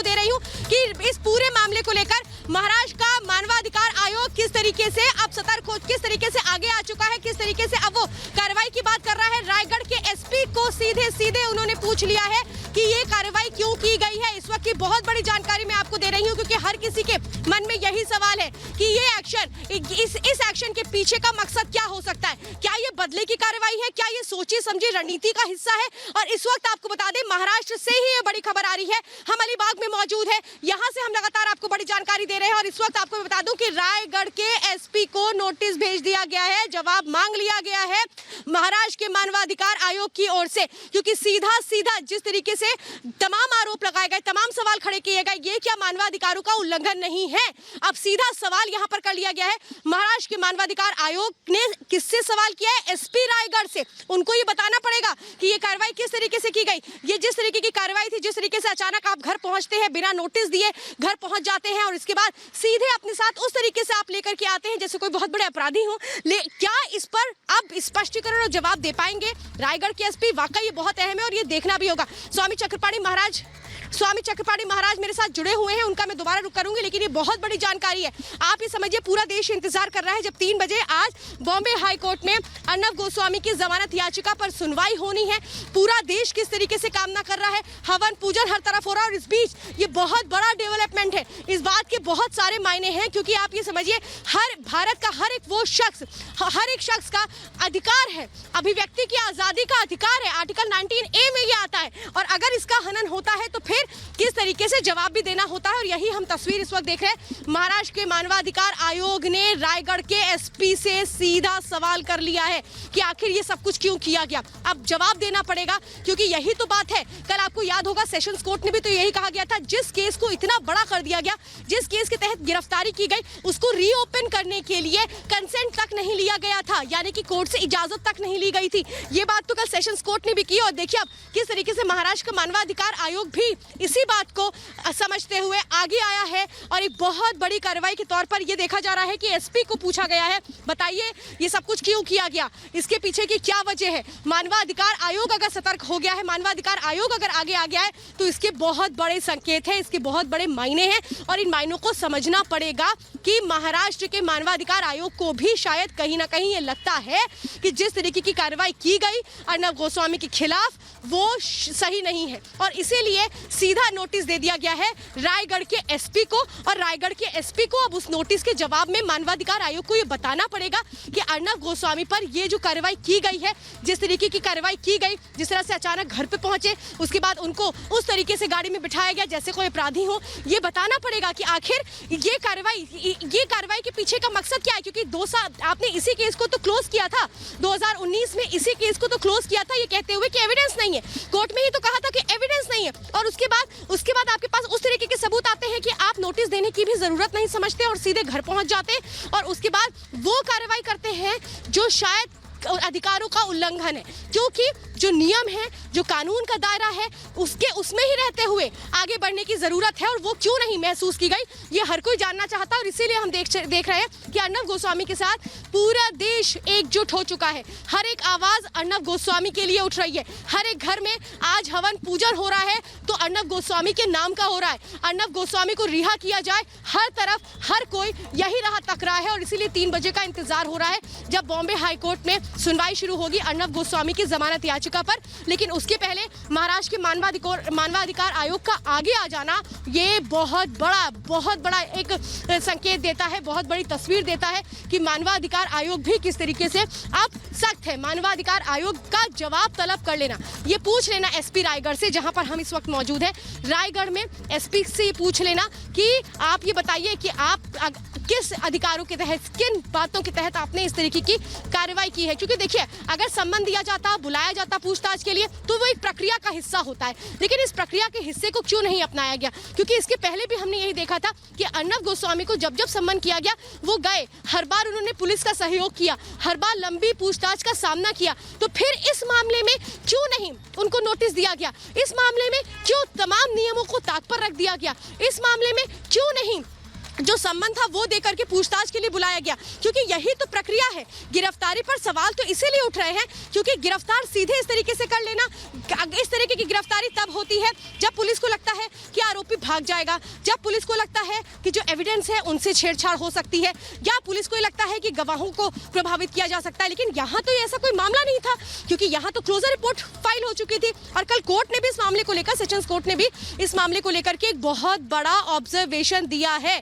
आपको दे रही हूँ कि इस पूरे मामले को लेकर महाराष्ट्र का मानवाधिकार आयोग किस तरीके से अब सतर्क हो, किस तरीके से आगे आ चुका है, किस तरीके से अब वो कार्रवाई की बात कर रहा है। रायगढ़ के एसपी को सीधे उन्होंने पूछ लिया है कि ये कार्रवाई क्यों की गई है। इस वक्त की बहुत बड़ी जानकारी मैं आपको दे रही हूँ, क्योंकि हर किसी के मन में यही सवाल है कि ये एक्शन, इस एक्शन के पीछे का मकसद क्या हो सकता है। क्या ये बदले की कार्रवाई है, क्या ये सोची समझी रणनीति का हिस्सा है। और इस वक्त आपको बता दें, महाराष्ट्र से ही ये बड़ी खबर आ रही है। हम अलीबाग में मौजूद है, यहाँ से हम लगातार आपको बड़ी जानकारी दे रहे हैं। और इस वक्त आपको बता दूं कि रायगढ़ के एसपी को नोटिस भेज दिया गया है, जवाब मांग लिया गया है महाराष्ट्र के मानवाधिकार आयोग की ओर से, क्योंकि सीधा जिस तरीके से तमाम आरोप लगाए गए, तमाम सवाल खड़े किए गए, ये क्या मानवाधिकारों का उल्लंघन नहीं है। अब सीधा सवाल यहाँ पर कर लिया गया है। महाराष्ट्र के मानवाधिकार आयोग ने किससे सवाल किया है? एसपी रायगढ़ से। उनको ये बताना पड़ेगा कि ये कार्रवाई किस तरीके से की गई। ये जिस तरीके की कार्रवाई थी, जिस तरीके से अचानक आप घर पहुंचते हैं, बिना नोटिस दिए घर पहुंच जाते हैं और इसके बाद सीधे अपने साथ उस तरीके से आप लेकर के आते हैं जैसे कोई बहुत बड़े अपराधी हो। क्या इस पर अब स्पष्टीकरण और जवाब दे पाएंगे रायगढ़ के एसपी? वाकई ये बहुत अहम है और ये देखना भी होगा। स्वामी चक्रपाणी महाराज मेरे साथ जुड़े हुए हैं, उनका मैं दोबारा रुख करूंगी, लेकिन ये बहुत बड़ी जानकारी है। आप ये समझिए, पूरा देश इंतजार कर रहा है जब 3 बजे आज बॉम्बे हाई कोर्ट में अर्नब गोस्वामी की जमानत याचिका पर सुनवाई होनी है। पूरा देश किस तरीके से कामना कर रहा है, हवन पूजन हर तरफ हो रहा है। और इस बीच ये बहुत बड़ा डेवलपमेंट है, इस बात के बहुत सारे मायने हैं, क्योंकि आप ये समझिए, हर भारत का हर एक शख्स का अधिकार है, अभिव्यक्ति की आजादी का अधिकार है। आर्टिकल 19A में ये आता है और अगर इसका हनन होता है तो फिर किस तरीके से जवाब भी देना होता है। और यही हम तस्वीर इस वक्त देख रहे हैं। महाराष्ट्र के मानवाधिकार आयोग ने रायगढ़ के एसपी से सीधा सवाल कर लिया है कि आखिर ये सब कुछ क्यों किया गया। अब जवाब देना पड़ेगा, क्योंकि यही तो बात है। कल आपको याद होगा, सेशंस कोर्ट ने भी तो यही कहा गया था, जिस केस को इतना बड़ा कर दिया गया, जिस केस के तहत गिरफ्तारी की गई, उसको रीओपन करने के लिए कंसेंट तक नहीं लिया गया था, यानी कि कोर्ट से इजाजत तक नहीं ली गई थी। ये बात तो कल सेशंस कोर्ट ने भी की। और देखिए अब किस तरीके से महाराष्ट्र का मानवाधिकार आयोग भी इसी बात को समझते हुए आगे आया है। और एक बहुत बड़ी कार्रवाई के तौर पर यह देखा जा रहा है कि एसपी को पूछा गया है, बताइए ये सब कुछ क्यों किया गया, इसके पीछे की क्या वजह है। मानवाधिकार आयोग अगर सतर्क हो गया है, मानवाधिकार आयोग अगर आगे आ गया है, तो इसके बहुत बड़े संकेत हैं, इसके बहुत बड़े मायने हैं। और इन मायनों को समझना पड़ेगा कि महाराष्ट्र के मानवाधिकार आयोग को भी शायद कहीं ना कहीं ये लगता है कि जिस तरीके की कार्रवाई की गई अर्नब गोस्वामी के खिलाफ, वो सही नहीं है। और इसीलिए सीधा नोटिस दे दिया गया है रायगढ़ के एसपी को। और रायगढ़ के एसपी को अब उस नोटिस के जवाब में मानवाधिकार आयोग को ये बताना पड़ेगा कि अर्नब गोस्वामी पर ये जो कार्रवाई की गई है, जिस तरीके की कार्रवाई की गई, जिस तरह से अचानक घर पे पहुंचे, उसके बाद उनको उस तरीके से गाड़ी में बिठाया गया जैसे कोई अपराधी हो, ये बताना पड़ेगा कि आखिर ये कार्रवाई के पीछे का मकसद क्या है। क्योंकि 2 साल आपने इसी केस को तो क्लोज किया था, 2019 में इसी केस को तो क्लोज किया था, ये कहते हुए कि एविडेंस नहीं है। कोर्ट में ही तो कहा था कि एविडेंस नहीं है। और उसके बाद आपके पास उस तरीके के सबूत आते हैं कि आप नोटिस देने की भी जरूरत नहीं समझते और सीधे घर पहुंच जाते हैं। और उसके बाद वो कार्रवाई करते हैं जो शायद अधिकारों का उल्लंघन है, क्योंकि जो नियम है, जो कानून का दायरा है, उसमें ही रहते हुए आगे बढ़ने की जरूरत है। और वो क्यों नहीं महसूस की गई, ये हर कोई जानना चाहता है। और इसीलिए हम देख रहे हैं कि अर्नब गोस्वामी के साथ पूरा देश एकजुट हो चुका है। हर एक आवाज अर्नब गोस्वामी के लिए उठ रही है। हर एक घर में आज हवन पूजन हो रहा है तो अर्नब गोस्वामी के नाम का हो रहा है। अर्नब गोस्वामी को रिहा किया जाए, हर तरफ हर कोई यही राह तक रहा है। और इसीलिए 3 बजे का इंतजार हो रहा है जब बॉम्बे हाई कोर्ट में सुनवाई शुरू होगी अर्नब गोस्वामी की जमानत याचिका पर। लेकिन उसके पहले महाराष्ट्र के मानवाधिकार आयोग का आगे आ जाना ये बहुत बड़ा एक संकेत देता है, बहुत बड़ी तस्वीर देता है कि मानवाधिकार आयोग भी किस तरीके से अब सख्त है। मानवाधिकार आयोग का जवाब तलब कर लेना, ये पूछ लेना एसपी रायगढ़ से, जहां पर हम इस वक्त मौजूद हैं। रायगढ़ में एसपी से ये पूछ लेना कि आप ये बताइए कि आप किस अधिकारों के तहत, किन बातों के तहत आपने इस तरीके की कार्रवाई की है। क्योंकि देखिए, अगर सम्मान दिया जाता, बुलाया जाता पूछताछ के लिए, तो वो एक प्रक्रिया का हिस्सा होता है। लेकिन इस प्रक्रिया के हिस्से को क्यों नहीं अपनाया गया? क्योंकि इसके पहले भी हमने यही देखा था कि अर्नब गोस्वामी को जब सम्मान किया गया, वो गए, हर बार उन्होंने पुलिस का सहयोग किया, हर बार लंबी पूछताछ का सामना किया। तो फिर इस मामले में क्यों नहीं उनको नोटिस दिया गया? इस मामले में क्यों तमाम नियमों को ताक पर रख दिया गया? इस मामले में क्यों नहीं जो सम्मान था वो देकर के पूछताछ के लिए बुलाया गया? क्योंकि यही तो प्रक्रिया है। गिरफ्तारी पर सवाल तो इसीलिए उठ रहे हैं क्योंकि गिरफ्तार सीधे इस तरीके से कर लेना, इस तरीके की गिरफ्तारी तब होती है जब पुलिस को लगता है कि आरोपी भाग जाएगा, जब पुलिस को लगता है कि जो एविडेंस है उनसे छेड़छाड़ हो सकती है या पुलिस को लगता है कि गवाहों को प्रभावित किया जा सकता है। लेकिन यहाँ तो ऐसा कोई मामला नहीं था, क्योंकि यहाँ तो क्लोजर रिपोर्ट फाइल हो चुकी थी और कल कोर्ट ने भी इस मामले को लेकर, सेशंस कोर्ट ने भी इस मामले को लेकर के एक बहुत बड़ा ऑब्जर्वेशन दिया है।